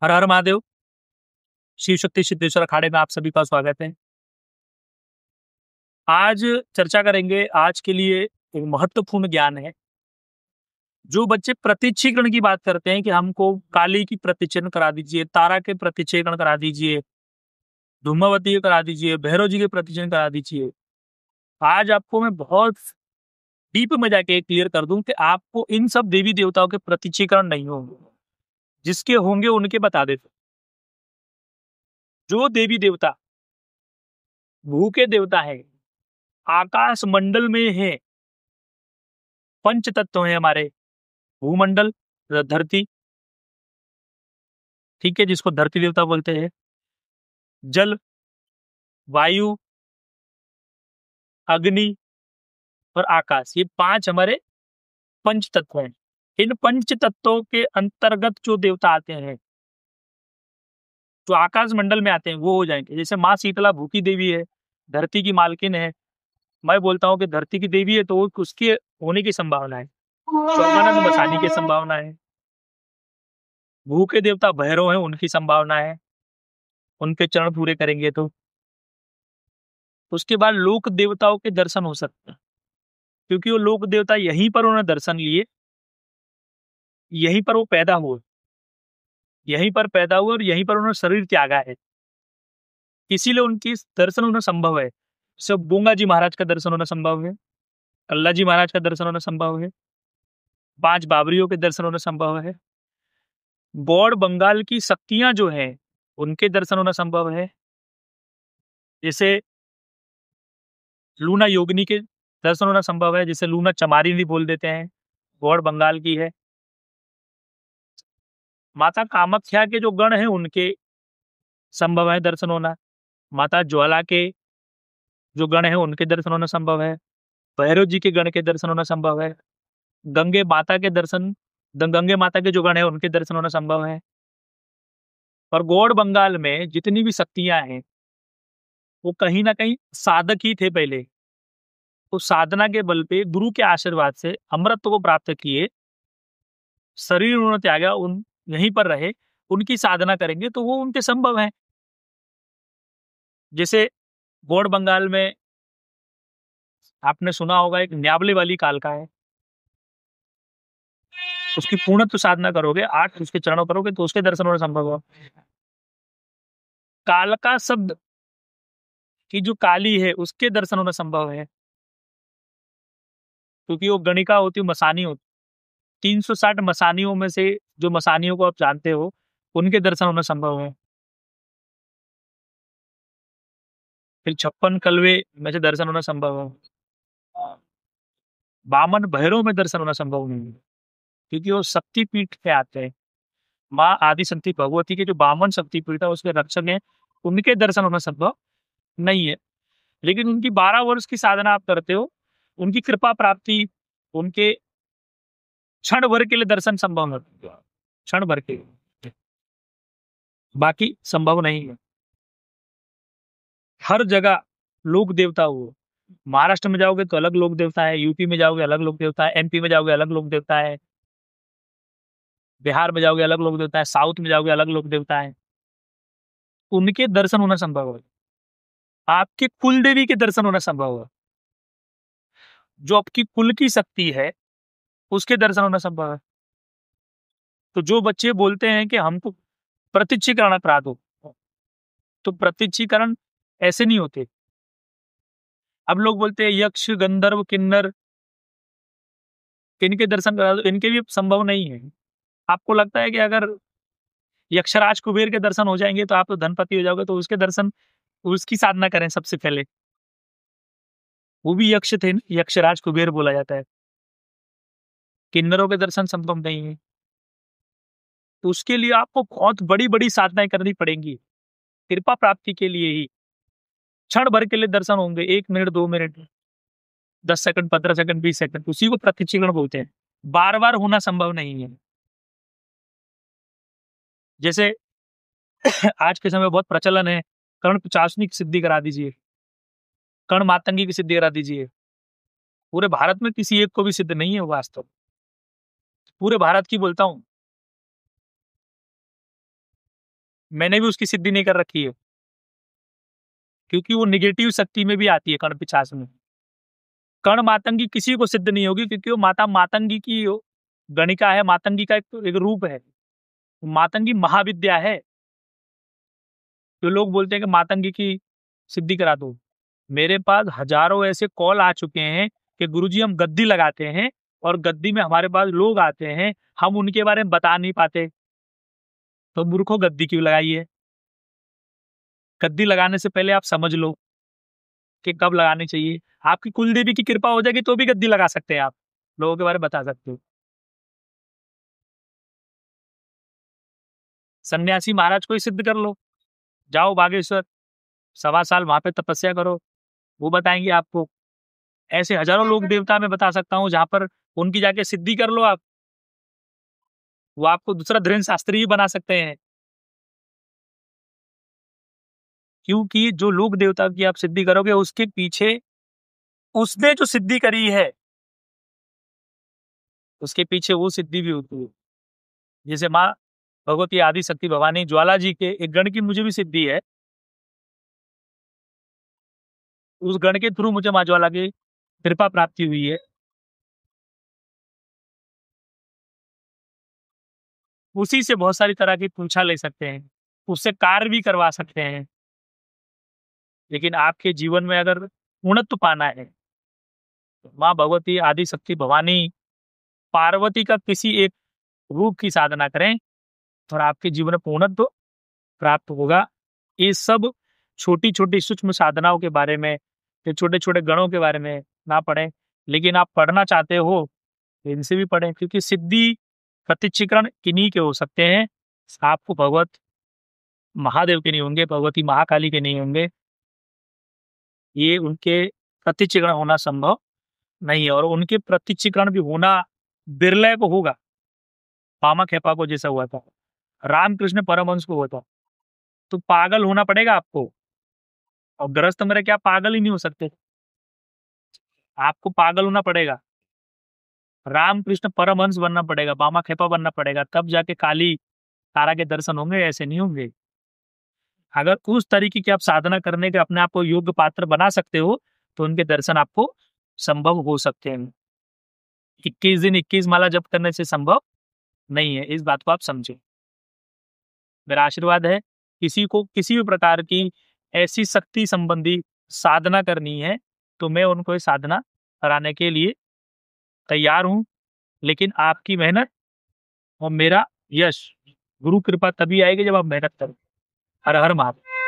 हर हर महादेव। शिव शक्ति सिद्धेश्वर अखाड़े में आप सभी का स्वागत है। आज चर्चा करेंगे, आज के लिए एक महत्वपूर्ण ज्ञान है। जो बच्चे प्रतिच्छेदन की बात करते हैं कि हमको काली की प्रतिच्छेदन करा दीजिए, तारा के प्रतिच्छेदन करा दीजिए, धूमावती के करा दीजिए, भैरव जी के प्रतिच्छेदन करा दीजिए। आज आपको मैं बहुत डीप में जाके क्लियर कर दूं कि आपको इन सब देवी देवताओं के प्रतिच्छेदन नहीं होंगे, जिसके होंगे उनके बता देते। जो देवी देवता भू के देवता है, आकाश मंडल में है, पंच तत्व है हमारे। भूमंडल, धरती, ठीक है, जिसको धरती देवता बोलते हैं। जल, वायु, अग्नि और आकाश, ये पांच हमारे पंच तत्व हैं। इन पंच तत्वों के अंतर्गत जो देवता आते हैं, जो आकाश मंडल में आते हैं, वो हो जाएंगे। जैसे माँ शीतला भूखी देवी है, धरती की मालकिन है। मैं बोलता हूँ कि धरती की देवी है तो उसके होने की संभावना है। चौगानंद मसानी की संभावना है। भू के देवता भैरव है, उनकी संभावना है, उनके चरण पूरे करेंगे तो। उसके बाद लोक देवताओं के दर्शन हो सकते हैं, क्योंकि वो लोक देवता यहीं पर उन्होंने दर्शन लिए, यहीं पर वो पैदा हुए, यहीं पर पैदा हुए और यहीं पर उन्होंने शरीर त्यागा है, इसीलिए उनकी दर्शन होना संभव है। सब गंगा जी महाराज का दर्शन होना संभव है, अल्लाह जी महाराज का दर्शन होना संभव है, 5 बाबरियों के दर्शन होना संभव है, गौड़ बंगाल की शक्तियां जो हैं उनके दर्शन होना संभव है। जैसे लूना योगिनी के दर्शन होना संभव है, जिसे लूना चमारी भी बोल देते हैं, गौड़ बंगाल की है। माता कामाख्या के जो गण हैं उनके संभव है दर्शन होना। माता ज्वाला के जो गण हैं उनके दर्शन होना संभव है। भैरव जी के गण के दर्शन होना संभव है। गंगे माता के दर्शन, गंगे माता के जो गण है उनके दर्शन होना संभव है। और गौड़ बंगाल में जितनी भी शक्तियां हैं वो कहीं ना कहीं साधक ही थे पहले। उस साधना के बल पे गुरु के आशीर्वाद से अमृत को प्राप्त किए, शरीर उन्होंने त्यागा, उन यहीं पर रहे, उनकी साधना करेंगे तो वो उनके संभव है। जैसे गौड़ बंगाल में आपने सुना होगा एक न्यावले वाली कालका है, उसकी पूर्णत्व साधना करोगे, 8 उसके चरणों करोगे तो उसके दर्शन होना संभव हो। कालका शब्द की जो काली है उसके दर्शन होना संभव है, क्योंकि वो गणिका होती है, मसानी होती। 360 मसानियों में से जो मसानियों को आप जानते हो उनके दर्शन होना संभव है। फिर 56 कलवे में से दर्शन होना संभव है। बामन भैरव में दर्शन होना संभव नहीं है, क्योंकि वो शक्तिपीठ पे आते हैं। माँ आदि शक्ति भगवती के जो बामन शक्तिपीठ है उसके रक्षक हैं, उनके दर्शन होना संभव नहीं है। लेकिन उनकी 12 वर्ष की साधना आप करते हो, उनकी कृपा प्राप्ति, उनके क्षण भर के लिए दर्शन संभव है, क्षण भर के लिए, बाकी संभव नहीं है। हर जगह लोक देवता हो, महाराष्ट्र में जाओगे तो अलग लोक देवता है, यूपी में जाओगे अलग लोक देवता है, एमपी में जाओगे अलग लोक देवता है, बिहार में जाओगे अलग लोक देवता है, साउथ में जाओगे अलग लोक देवता है। उनके दर्शन होना संभव है। आपके कुल देवी के दर्शन होना संभव है, जो आपकी कुल की शक्ति है उसके दर्शन होना संभव है। तो जो बच्चे बोलते हैं कि हमको प्रत्यक्षीकरण करा दो, तो प्रत्यक्षीकरण ऐसे नहीं होते। अब लोग बोलते हैं यक्ष गंधर्व किन्नर, इनके दर्शन करा दो, इनके भी संभव नहीं है। आपको लगता है कि अगर यक्षराज कुबेर के दर्शन हो जाएंगे तो आप तो धनपति हो जाओगे, तो उसके दर्शन, उसकी साधना करें सबसे पहले। वो भी यक्ष थे, यक्षराज कुबेर बोला जाता है। किन्नरों के दर्शन संभव नहीं है, तो उसके लिए आपको बहुत बड़ी बड़ी साधनाएं करनी पड़ेंगी। कृपा प्राप्ति के लिए ही क्षण भर के लिए दर्शन होंगे, 1 minute 2 minute 10 second 15 second 20 second, उसी को प्रत्यक्षीकरण बोलते हैं। बार बार होना संभव नहीं है। जैसे आज के समय बहुत प्रचलन है, कर्ण पिशाचनी की सिद्धि करा दीजिए, कर्ण मातंगी की सिद्धि करा दीजिए। पूरे भारत में किसी एक को भी सिद्ध नहीं है वो वास्तव, पूरे भारत की बोलता हूं। मैंने भी उसकी सिद्धि नहीं कर रखी है, क्योंकि वो निगेटिव शक्ति में भी आती है कर्ण पिशाच में। कर्ण मातंगी किसी को सिद्ध नहीं होगी, क्योंकि वो माता मातंगी की गणिका है, मातंगी का एक रूप है। मातंगी महाविद्या है। तो लोग बोलते हैं कि मातंगी की सिद्धि करा दो। मेरे पास हजारों ऐसे कॉल आ चुके हैं कि गुरुजी हम गद्दी लगाते हैं, और गद्दी में हमारे पास लोग आते हैं, हम उनके बारे में बता नहीं पाते। तो मूर्खों, गद्दी क्यों लगाई है? गद्दी लगाने से पहले आप समझ लो कि कब लगानी चाहिए। आपकी कुलदेवी की कृपा हो जाएगी तो भी गद्दी लगा सकते हैं, आप लोगों के बारे में बता सकते हो। सन्यासी महाराज को ही सिद्ध कर लो, जाओ बागेश्वर, 1.25 साल वहां पे तपस्या करो, वो बताएंगे आपको। ऐसे हजारों लोग देवता मैं बता सकता हूँ, जहां पर उनकी जाके सिद्धि कर लो आप, वो आपको दूसरा धीरेन्द्र शास्त्री ही बना सकते हैं। क्योंकि जो लोक देवता की आप सिद्धि करोगे, उसके पीछे उसने जो सिद्धि करी है, उसके पीछे वो सिद्धि भी होती है। जैसे माँ भगवती आदि शक्ति भवानी ज्वाला जी के एक गण की मुझे भी सिद्धि है। उस गण के थ्रू मुझे माँ ज्वाला की कृपा प्राप्ति हुई है। उसी से बहुत सारी तरह की पूछा ले सकते हैं, उससे कार्य भी करवा सकते हैं। लेकिन आपके जीवन में अगर पूर्णत्व पाना है, तो माँ भगवती आदि शक्ति भवानी पार्वती का किसी एक रूप की साधना करें, और आपके जीवन में पूर्णत्व प्राप्त होगा। ये सब छोटी छोटी सूक्ष्म साधनाओं के बारे में, ये छोटे छोटे गणों के बारे में ना पढ़ें। लेकिन आप पढ़ना चाहते हो तो इनसे भी पढ़ें, क्योंकि सिद्धि प्रत्यक्षीकरण किन्हीं के हो सकते हैं। आपको भगवत महादेव के नहीं होंगे, भगवती महाकाली के नहीं होंगे, ये उनके प्रत्यक्षीकरण होना संभव नहीं है। और उनके प्रत्यक्षीकरण भी होना बिरले को होगा। पामा खेपा को जैसा हुआ था, रामकृष्ण परमहंस को हुआ था। तो पागल होना पड़ेगा आपको, और ग्रस्त मेरे क्या पागल ही नहीं हो सकते, आपको पागल होना पड़ेगा, रामकृष्ण परमहंस बनना पड़ेगा, बामा खेपा बनना पड़ेगा, तब जाके काली तारा के दर्शन होंगे, ऐसे नहीं होंगे। अगर उस तरीके की आप साधना करने के अपने आप को योग्य पात्र बना सकते हो, तो उनके दर्शन आपको संभव हो सकते हैं। 21 दिन 21 माला जप करने से संभव नहीं है, इस बात को आप समझे। मेरा आशीर्वाद है, किसी को किसी भी प्रकार की ऐसी शक्ति संबंधी साधना करनी है, तो मैं उनको ये साधना कराने के लिए तैयार हूं। लेकिन आपकी मेहनत और मेरा यश, गुरु कृपा तभी आएगी जब आप मेहनत करो। हर हर महादेव।